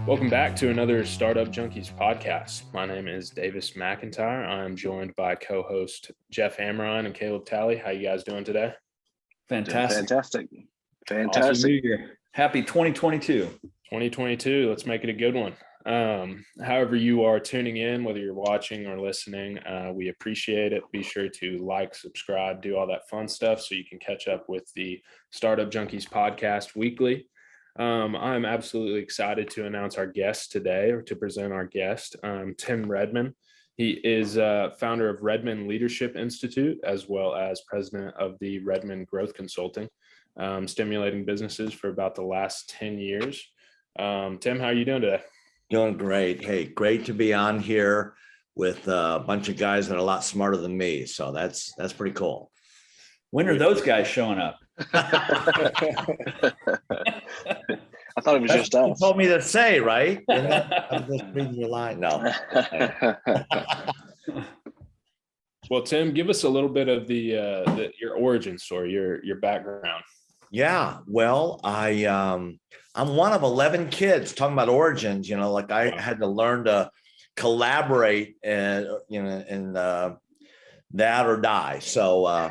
Welcome back to another Startup Junkies podcast. My name is Davis McIntyre. I'm joined by co-host Jeff Amrine and Caleb Talley. How you guys doing today? Fantastic. Awesome. New Year. Happy 2022. 2022. Let's make it a good one. However you are tuning in, whether you're watching or listening, we appreciate it. Be sure to like, subscribe, do all that fun stuff so you can catch up with the Startup Junkies podcast weekly. I'm absolutely excited to announce our guest today, or to present our guest, Tim Redmond. He is founder of Redmond Leadership Institute, as well as president of the Redmond Growth Consulting, stimulating businesses for about the last 10 years. Tim, how are you doing today? Doing great. Hey, great to be on here with a bunch of guys that are a lot smarter than me. So that's pretty cool. When are those guys showing up? I thought it was just us. You told me to say, right? I'm just reading your line. No. Well, Tim, give us a little bit of your origin story, your background. Yeah. Well, I'm one of 11 kids. Talking about origins, like I had to learn to collaborate and that or die. So,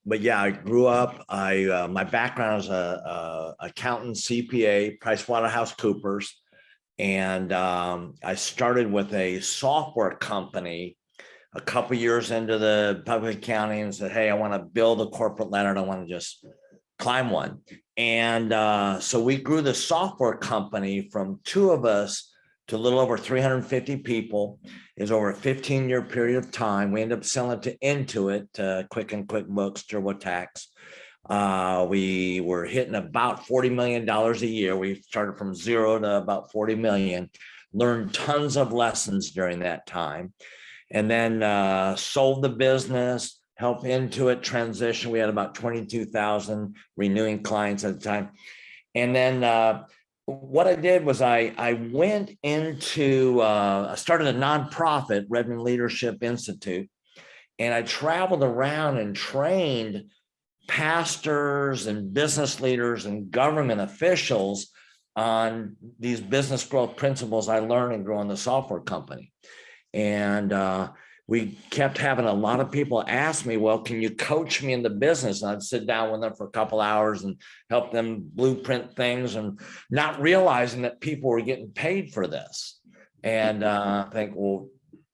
but yeah, I grew up. My background is a accountant, CPA, PricewaterhouseCoopers, and I started with a software company a couple years into the public accounting and said, "Hey, I want to build a corporate ladder. I don't want to just climb one." And so we grew the software company from two of us to a little over 350 people. It was over a 15-year period of time. We ended up selling it to Intuit, QuickBooks, TurboTax. We were hitting about $40 million a year. We started from zero to about 40 million, learned tons of lessons during that time, and then sold the business, helped Intuit transition. We had about 22,000 renewing clients at the time. And then what I did was I went into, I started a nonprofit, Redmond Leadership Institute, and I traveled around and trained pastors and business leaders and government officials on these business growth principles I learned in growing the software company. And we kept having a lot of people ask me, "Well, can you coach me in the business?" And I'd sit down with them for a couple hours and help them blueprint things, and not realizing that people were getting paid for this. And I think, well,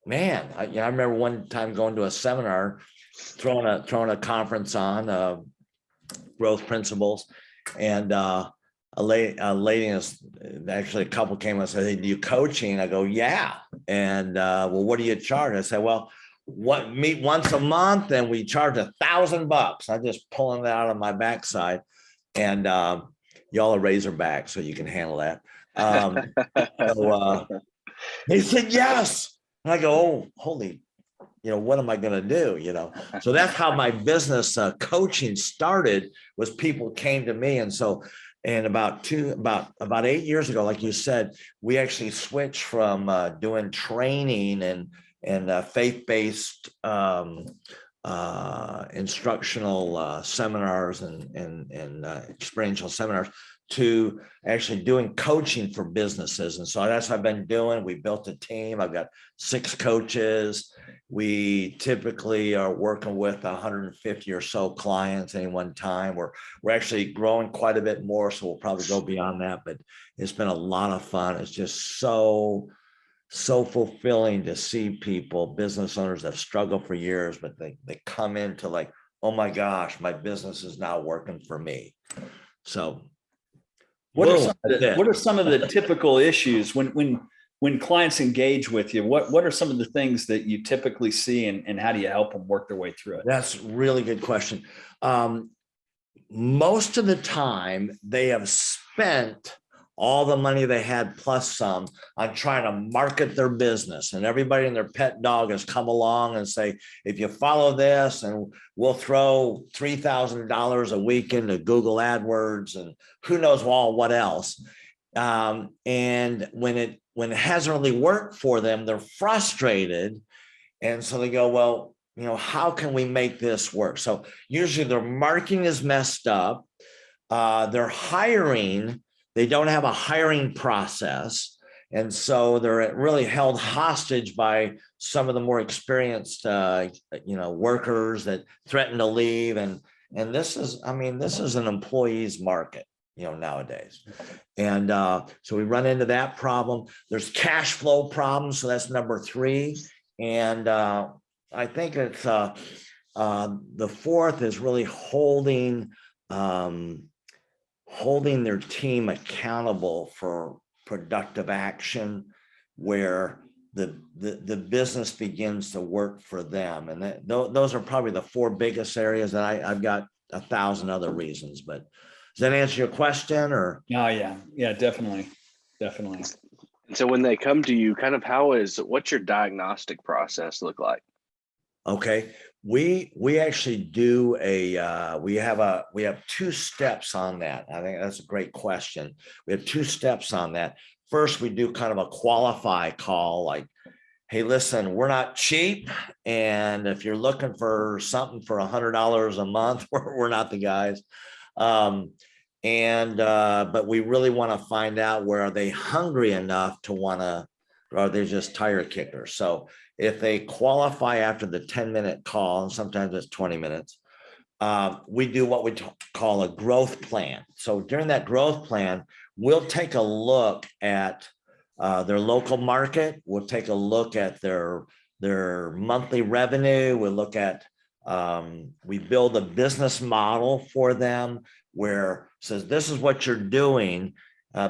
man, I remember one time going to a seminar, throwing a conference on growth principles, and a lady, actually a couple came and said, "Hey, do you coaching?" I go, "Yeah." And well, what do you charge? I said, "Well, meet once a month, and we charge $1,000. I'm just pulling that out of my backside, and y'all are Razorback, so you can handle that. So they said yes, and I go, "Oh, holy, what am I going to do?" So that's how my business coaching started. Was people came to me, and so. And about 8 years ago, like you said, we actually switched from doing training and faith-based instructional seminars and experiential seminars to actually doing coaching for businesses. And so that's what I've been doing. We built a team. I've got 6 coaches. We typically are working with 150 or so clients at any one time. We're actually growing quite a bit more, so we'll probably go beyond that. But it's been a lot of fun. It's just so fulfilling to see people, business owners that have struggled for years, but they come into like, "Oh my gosh, my business is now working for me." So what are some of the typical issues when clients engage with you? What are some of the things that you typically see, and how do you help them work their way through it? That's a really good question. Most of the time, they have spent all the money they had plus some on trying to market their business, and everybody and their pet dog has come along and say, "If you follow this, and we'll throw $3,000 a week into Google AdWords and who knows what else." And when it hasn't really worked for them, they're frustrated, and so they go, "Well, how can we make this work?" So usually their marketing is messed up. Their hiring They don't have a hiring process. And so they're really held hostage by some of the more experienced, workers that threaten to leave. And this is an employee's market, nowadays. And so we run into that problem. There's cash flow problems. So that's number 3. And I think it's the fourth is really holding their team accountable for productive action, where the business begins to work for them. And those are probably the 4 biggest areas. That I've got 1,000 other reasons, but does that answer your question? Or oh yeah, definitely. And so when they come to you, what's your diagnostic process look like? Okay, we actually do we have 2 steps on that. I think that's a great question. We have 2 steps on that. First, we do kind of a qualify call, like, hey, listen, we're not cheap, and if you're looking for something for $100 a month, we're not the guys. But we really want to find out, where are they hungry enough to want to, or are they just tire kickers? So if they qualify after the 10-minute call, and sometimes it's 20 minutes, we do what we call a growth plan. So during that growth plan, we'll take a look at their local market. We'll take a look at their monthly revenue. We'll look at, we build a business model for them where it says, this is what you're doing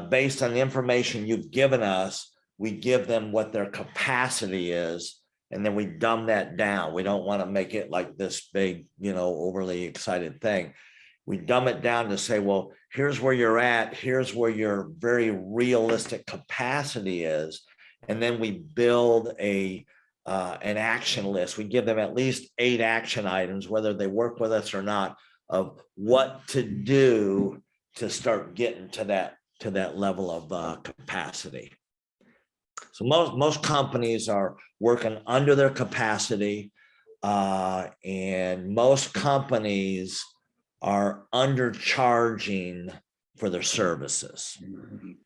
based on the information you've given us. We give them what their capacity is, and then we dumb that down. We don't want to make it like this big, overly excited thing. We dumb it down to say, well, here's where you're at. Here's where your very realistic capacity is. And then we build an action list. We give them at least 8 action items, whether they work with us or not, of what to do to start getting to that level of capacity. So most companies are working under their capacity, and most companies are undercharging for their services.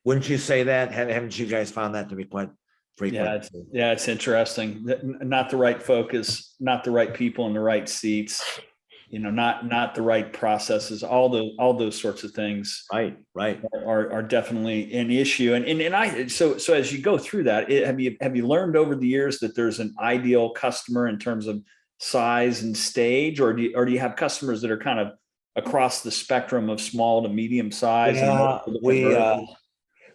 Wouldn't you say that? Haven't you guys found that to be quite frequent? Yeah, it's interesting. Not the right focus, not the right people in the right seats. Not the right processes. All those sorts of things. Right. Are definitely an issue. So as you go through that, have you learned over the years that there's an ideal customer in terms of size and stage, or do you have customers that are kind of across the spectrum of small to medium size? Yeah,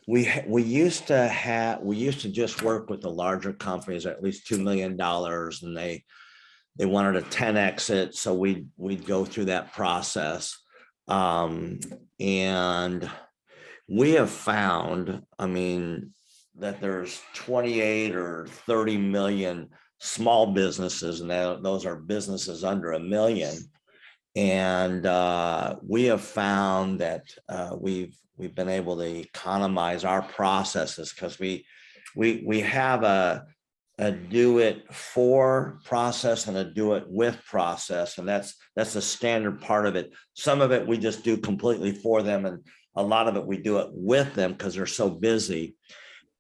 we used to just work with the larger companies, at least $2 million, and they wanted a 10x it. So we'd go through that process. And we have found, that there's 28 or 30 million small businesses, and those are businesses under $1 million. And we have found that we've been able to economize our processes, because we have a do it for process and a do it with process. And that's the standard part of it. Some of it we just do completely for them, and a lot of it we do it with them because they're so busy.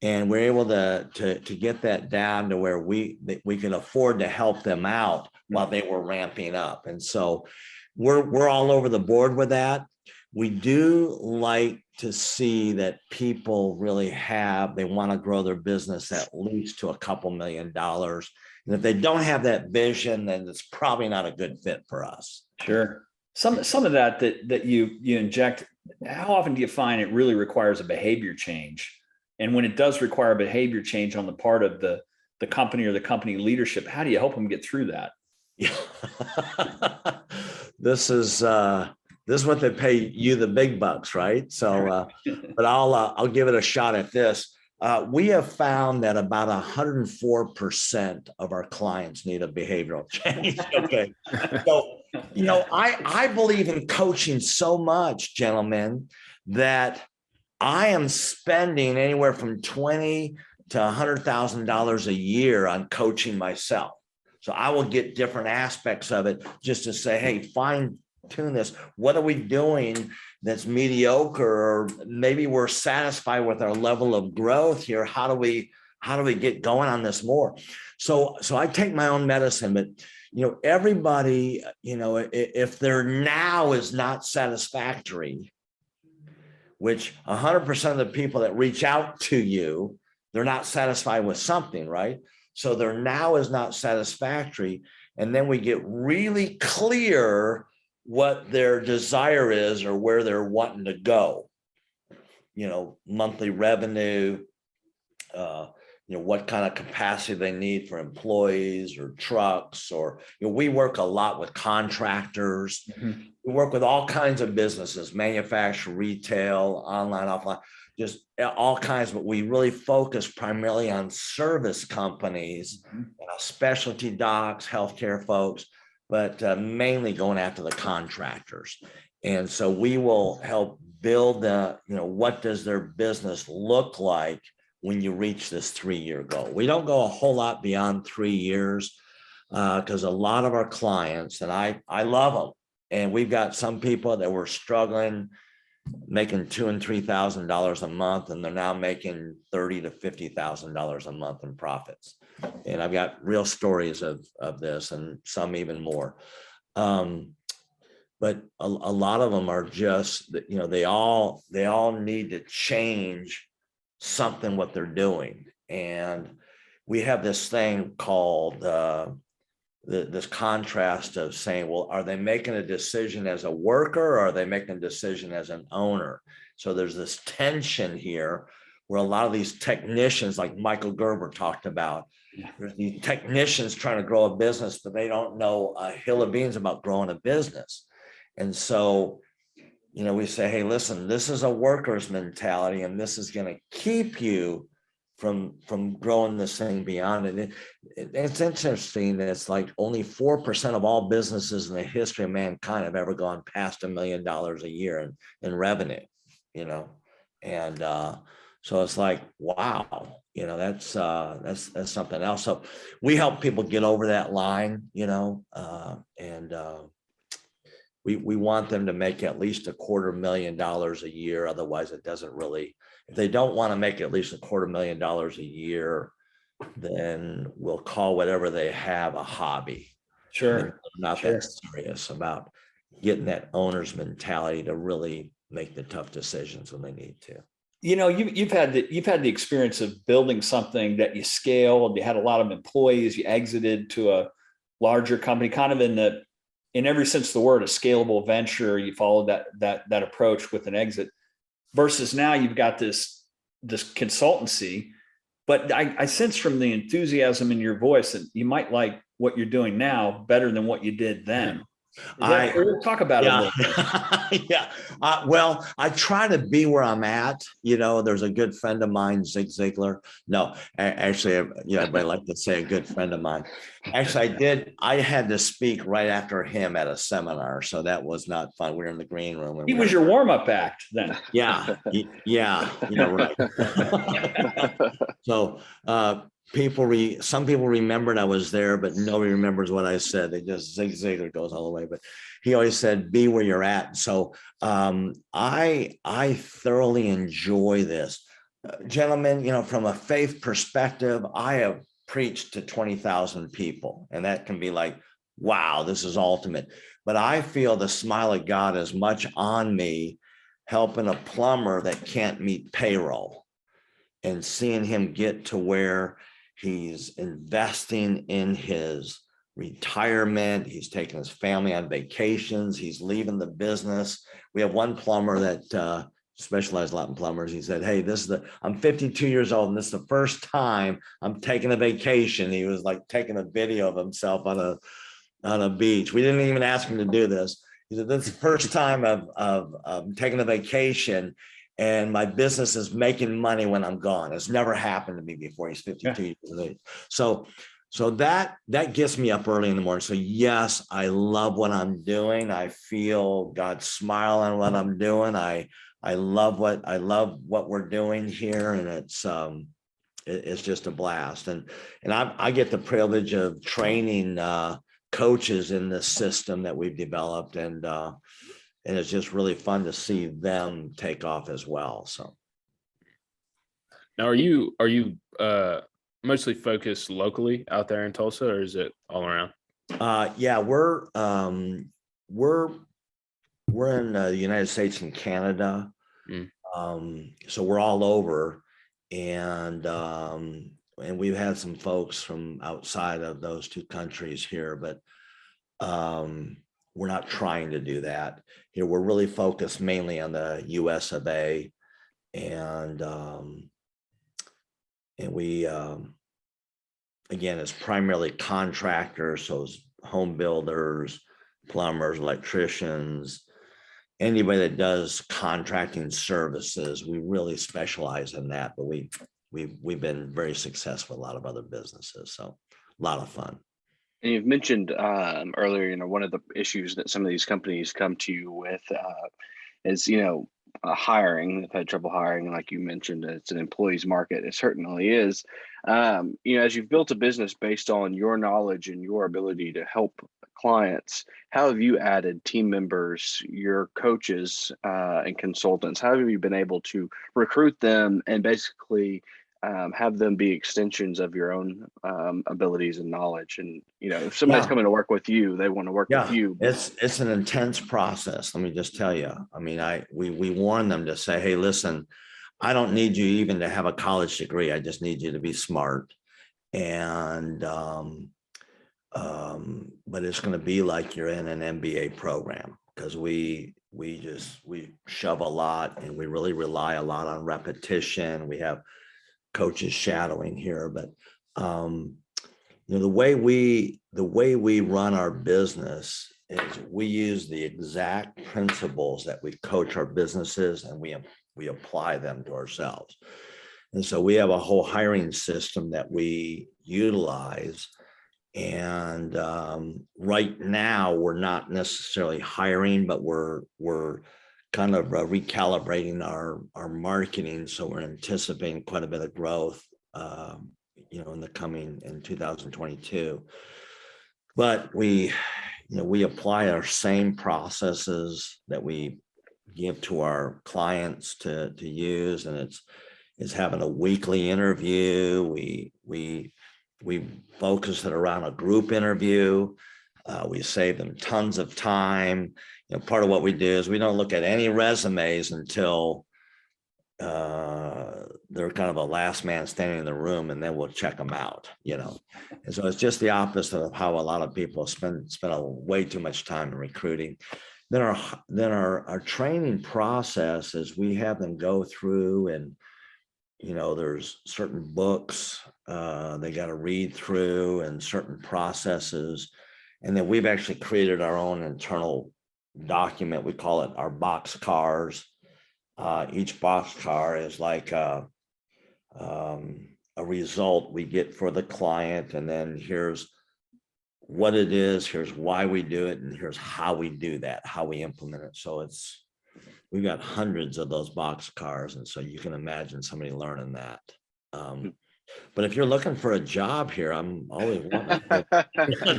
And we're able to get that down to where we can afford to help them out while they were ramping up. And so we're all over the board with that. We do like to see that people really they want to grow their business at least to a couple $1 million. And if they don't have that vision, then it's probably not a good fit for us. Sure. Some of that you inject, how often do you find it really requires a behavior change? And when it does require a behavior change on the part of the company or the company leadership, how do you help them get through that? Yeah. This is what they pay you the big bucks, right? So, but I'll give it a shot at this. We have found that about 104% of our clients need a behavioral change. Okay, so I believe in coaching so much, gentlemen, that I am spending anywhere from $20,000 to $100,000 a year on coaching myself. So I will get different aspects of it just to say, hey, find tune this. What are we doing that's mediocre? Or maybe we're satisfied with our level of growth here. How do we get going on this more? So I take my own medicine, but everybody, if their now is not satisfactory, which 100% of the people that reach out to you, they're not satisfied with something, right? So their now is not satisfactory. And then we get really clear what their desire is or where they're wanting to go. Monthly revenue, what kind of capacity they need for employees or trucks, or we work a lot with contractors. Mm-hmm. We work with all kinds of businesses, manufacturing, retail, online, offline, just all kinds, but we really focus primarily on service companies, mm-hmm. Specialty docs, healthcare folks, but mainly going after the contractors. And so we will help build what does their business look like when you reach this 3-year goal. We don't go a whole lot beyond 3 years because a lot of our clients, and I love them, and we've got some people that were struggling, making $2,000 and $3,000 a month, and they're now making $30,000 to $50,000 a month in profits. And I've got real stories of this, and some even more. But a lot of them are just, they all need to change something what they're doing. And we have this thing called this contrast of saying, well, are they making a decision as a worker, or are they making a decision as an owner? So there's this tension here where a lot of these technicians, like Michael Gerber talked about, there's these technicians trying to grow a business, but they don't know a hill of beans about growing a business. And so we say, hey, listen, this is a worker's mentality, and this is going to keep you from growing this thing beyond it. It's interesting that it's like only 4% of all businesses in the history of mankind have ever gone past $1 million a year in revenue, and so it's like, wow, that's something else. So we help people get over that line, and we want them to make at least $250,000 a year. Otherwise, it doesn't really, if they don't want to make at least $250,000 a year, then we'll call whatever they have a hobby. Sure. Not that serious about getting that owner's mentality to really make the tough decisions when they need to. You've had the experience of building something that you scaled. You had a lot of employees. You exited to a larger company, kind of in every sense of the word, a scalable venture. You followed that approach with an exit. Versus now, you've got this consultancy. But I sense from the enthusiasm in your voice that you might like what you're doing now better than what you did then. We'll talk about it a little bit. Yeah. Well, I try to be where I'm at. There's a good friend of mine, Zig Ziglar. No, actually, everybody like to say a good friend of mine. Actually, I had to speak right after him at a seminar, so that was not fun. We were in the green room. He was your warm-up act then. Yeah. Right. So, some people remembered I was there, but nobody remembers what I said. They just Zig Ziglar goes all the way, but he always said, be where you're at. So I thoroughly enjoy this. Gentlemen, from a faith perspective, I have preached to 20,000 people, and that can be like, wow, this is ultimate. But I feel the smile of God is much on me helping a plumber that can't meet payroll and seeing him get to where he's investing in his retirement. He's taking his family on vacations. He's leaving the business. We have one plumber that specialized a lot in plumbers. He said, hey, I'm 52 years old, and this is the first time I'm taking a vacation. He was like taking a video of himself on a beach. We didn't even ask him to do this. He said, this is the first time of taking a vacation, and my business is making money when I'm gone. It's never happened to me before. He's 52 years of age. So that gets me up early in the morning. So yes, I love what I'm doing. I feel God's smile on what I'm doing. I love what we're doing here, and it's just a blast. And I get the privilege of training coaches in this system that we've developed, and it's just really fun to see them take off as well. So now, are you mostly focused locally out there in Tulsa, or is it all around? Yeah, we're in the United States and Canada. So we're all over, and we've had some folks from outside of those two countries here, but we're not trying to do that here. We're really focused mainly on the US of A, and we again, it's primarily contractors, so it's home builders, plumbers, electricians, anybody that does contracting services. We really specialize in that, but we've been very successful with a lot of other businesses, so a lot of fun. And you've mentioned earlier, one of the issues that some of these companies come to you with is, hiring. They've had trouble hiring, like you mentioned, it's an employee's market. It certainly is. As you've built a business based on your knowledge and your ability to help clients, how have you added team members, your coaches, and consultants? How have you been able to recruit them and basically have them be extensions of your own abilities and knowledge? And if somebody's coming to work with you, they want to work with you. It's an intense process. Let me just tell you. I mean, we warn them to say, hey, listen, I don't need you even to have a college degree. I just need you to be smart. And but it's going to be like you're in an MBA program, because we shove a lot, and we really rely a lot on repetition. We have coaches shadowing here, but the way we run our business is we use the exact principles that we coach our businesses, and we apply them to ourselves. And so we have a whole hiring system that we utilize. And right now we're not necessarily hiring, but we're kind of recalibrating our marketing. So we're anticipating quite a bit of growth, in 2022. But we apply our same processes that we give to our clients to use, and it's having a weekly interview. We focus it around a group interview. We save them tons of time. Part of what we do is we don't look at any resumes until they're kind of a last man standing in the room, and then we'll check them out. And so it's just the opposite of how a lot of people spend way too much time in recruiting. Then our training process is we have them go through, and there's certain books they got to read through, and certain processes. And then we've actually created our own internal document. We call it our box cars. Each box car is like a result we get for the client, and then here's what it is, here's why we do it, and here's how we do that, how we implement it. So we've got hundreds of those box cars, and so you can imagine somebody learning that. But if you're looking for a job here, I'm always wanting.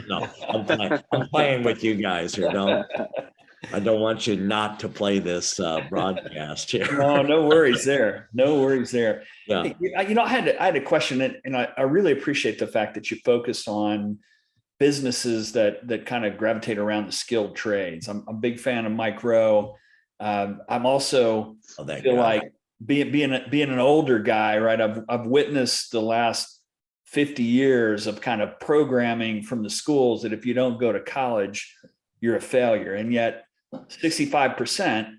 No, I'm playing with you guys here. I don't want you not to play this broadcast here. No worries there. No worries there. Yeah. I had a question, and I really appreciate the fact that you focus on businesses that kind of gravitate around the skilled trades. I'm a big fan of Mike Rowe. I'm also like being an older guy, right? I've witnessed the last 50 years of kind of programming from the schools that if you don't go to college, you're a failure. And yet 65%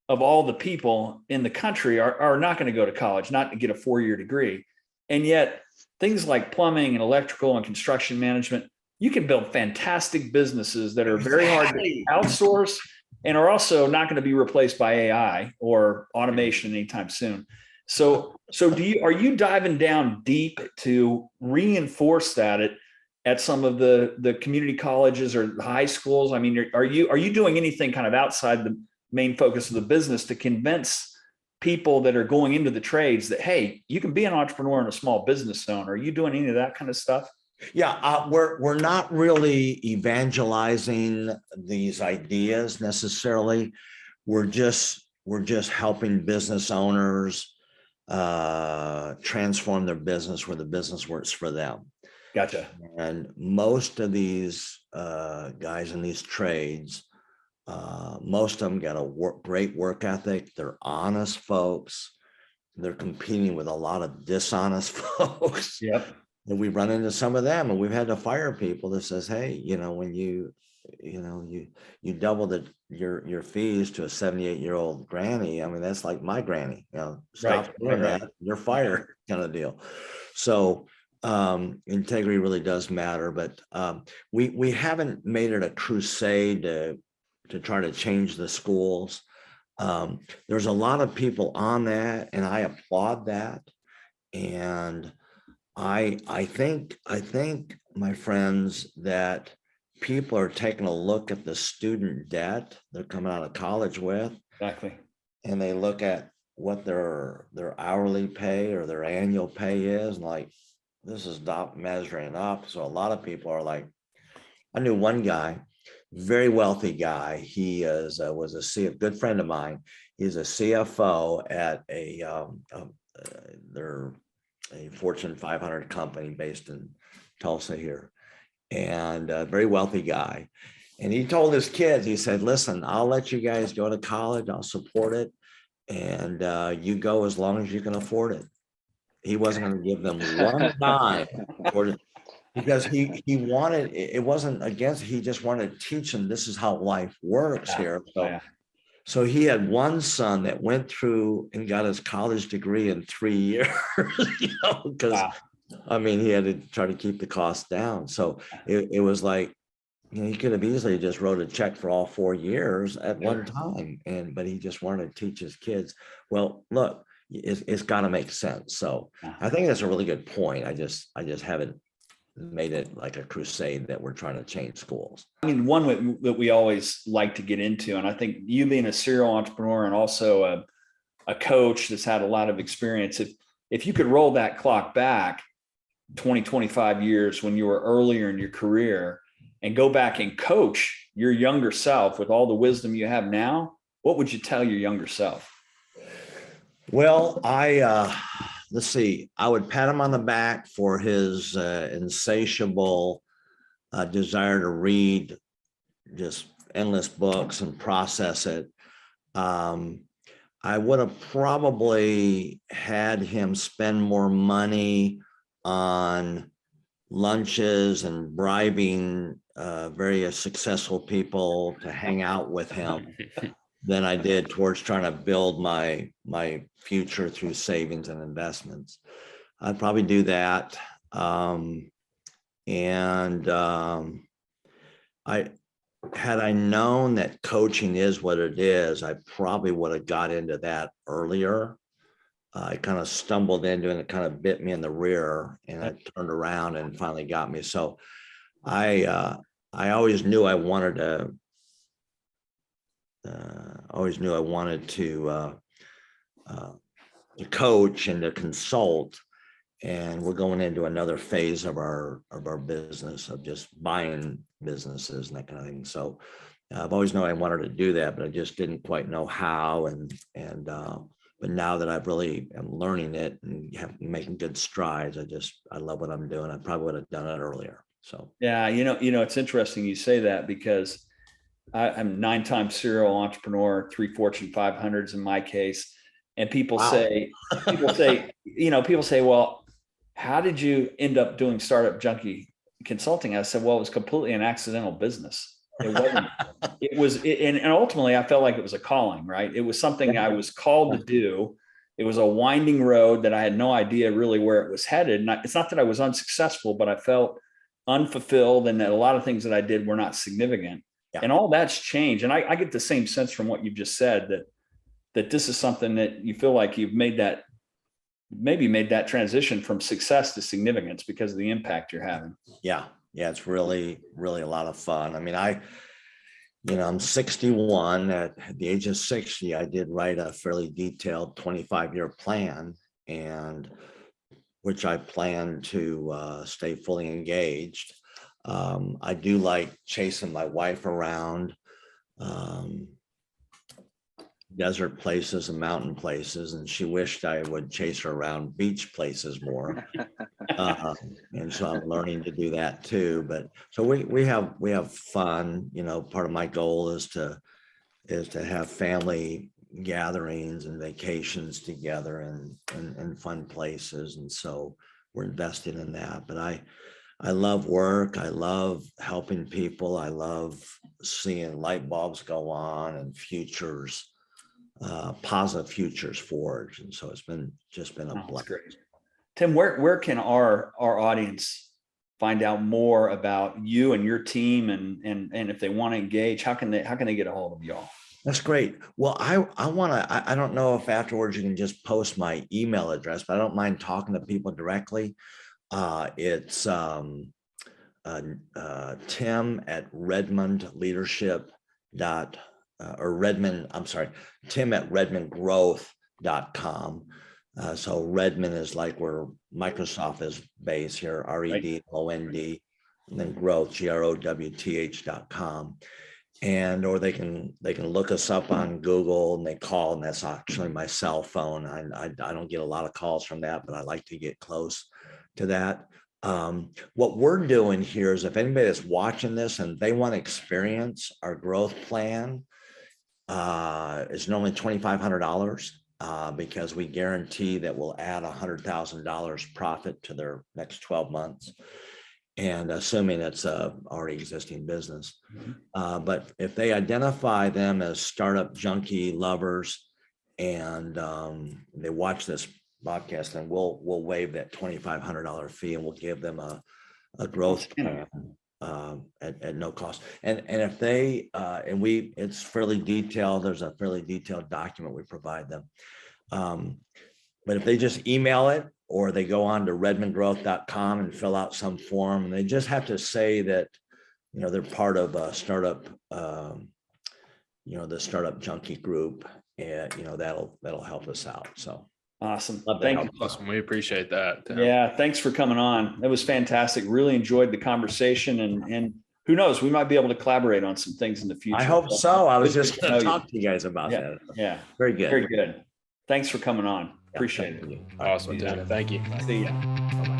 of all the people in the country are not going to go to college, not to get a 4-year degree. And yet things like plumbing and electrical and construction management, you can build fantastic business that are very hard to outsource and are also not going to be replaced by AI or automation anytime soon. So are you diving down deep to reinforce that at some of the community colleges or high schools? I mean, are you doing anything kind of outside the main focus of the business to convince people that are going into the trades that, hey, you can be an entrepreneur and a small business owner? Are you doing any of that kind of stuff? Yeah, we're not really evangelizing these ideas necessarily. We're just helping business owners transform their business where the business works for them. Gotcha. And most of these guys in these trades, most of them got a great work ethic. They're honest folks. They're competing with a lot of dishonest folks. Yep. And we run into some of them, and we've had to fire people that says, hey, when you double your fees to a 78-year-old granny, I mean, that's like my granny, stop doing that, you're fired, kind of deal. So integrity really does matter, but we haven't made it a crusade to try to change the schools. There's a lot of people on that, and I applaud that. And I think, my friends, that people are taking a look at the student debt they're coming out of college with. Exactly. And they look at what their hourly pay or their annual pay is, and like, this is not measuring up. So a lot of people are like, I knew one guy, very wealthy guy. He was a good friend of mine. He's a CFO at they're a Fortune 500 company based in Tulsa here, and a very wealthy guy. And he told his kids, he said, listen, I'll let you guys go to college. I'll support it. And you go as long as you can afford it. He wasn't going to give them one dime because he wanted, it wasn't against, he just wanted to teach them this is how life works here. So he had one son that went through and got his college degree in 3 years, because I mean, he had to try to keep the cost down. So it was like, he could have easily just wrote a check for all 4 years at one time. But he just wanted to teach his kids, well, look, it's got to make sense. So I think that's a really good point. I just haven't made it like a crusade that we're trying to change schools. I mean, one that we always like to get into, and I think you being a serial entrepreneur and also a coach that's had a lot of experience, if you could roll that clock back 20, 25 years when you were earlier in your career and go back and coach your younger self with all the wisdom you have now, what would you tell your younger self? Well, let's see, I would pat him on the back for his insatiable desire to read just endless books and process it. I would have probably had him spend more money on lunches and bribing very successful people to hang out with him than I did towards trying to build my future through savings and investments. I'd probably do that. Had I known that coaching is what it is, I probably would have got into that earlier. I kind of stumbled into it, and it kind of bit me in the rear, and I turned around and finally got me. So I always knew I wanted to coach and to consult, and we're going into another phase of our business of just buying businesses and that kind of thing. So I've always known I wanted to do that, but I just didn't quite know how. But now that I've really am learning it and making good strides, I love what I'm doing. I probably would have done it earlier. So yeah, it's interesting you say that, because I'm 9-time serial entrepreneur, 3 Fortune 500s in my case. And people say, well, how did you end up doing startup junkie consulting? I said, well, it was completely an accidental business. It wasn't, and ultimately I felt like it was a calling, right? It was something I was called to do. It was a winding road that I had no idea really where it was headed. And it's not that I was unsuccessful, but I felt unfulfilled, and that a lot of things that I did were not significant. Yeah. And all that's changed. And I get the same sense from what you've just said, that this is something that you feel like you've made that transition from success to significance because of the impact you're having. Yeah. It's really, really a lot of fun. I mean, I'm 61. At the age of 60, I did write a fairly detailed 25-year plan. And which I plan to stay fully engaged. I do like chasing my wife around desert places and mountain places, and she wished I would chase her around beach places more. And so I'm learning to do that too. But so we have fun. You know, part of my goal is to have family gatherings and vacations together and fun places. And so we're invested in that. But I love work. I love helping people. I love seeing light bulbs go on and futures, positive futures forged. And so it's just been a That's blessing. great. Tim, where can our audience find out more about you and your team, and if they want to engage, how can they get a hold of y'all? That's great. Well, I don't know if afterwards you can just post my email address, but I don't mind talking to people directly. It's Tim at Redmond Leadership Tim at redmondgrowth.com. So Redmond is like where Microsoft is based here, REDMOND, and then growth, GROWTH.com. And or they can look us up on Google, and they call, and that's actually my cell phone. I don't get a lot of calls from that, but I like to get close to that. What we're doing here is, if anybody that's watching this and they want to experience our growth plan, it's normally $2,500 because we guarantee that we'll add $100,000 profit to their next 12 months. And assuming it's a already existing business. But if they identify them as startup junkie lovers and they watch this podcast, then we'll waive that $2,500 fee, and we'll give them a growth plan at no cost. And if they it's fairly detailed, there's a fairly detailed document we provide them. But if they just email it, or they go on to redmondgrowth.com and fill out some form, and they just have to say that, you know, they're part of a startup, the startup junkie group, and, you know, that'll help us out. So awesome. Thank you. Awesome. We appreciate that. Yeah. Thanks for coming on. That was fantastic. Really enjoyed the conversation, and who knows, we might be able to collaborate on some things in the future. I hope so. I was just going to talk to you guys about that. Yeah. Very good. Very good. Thanks for coming on. Appreciate it. Awesome, Tim. Thank you. See ya. Bye-bye.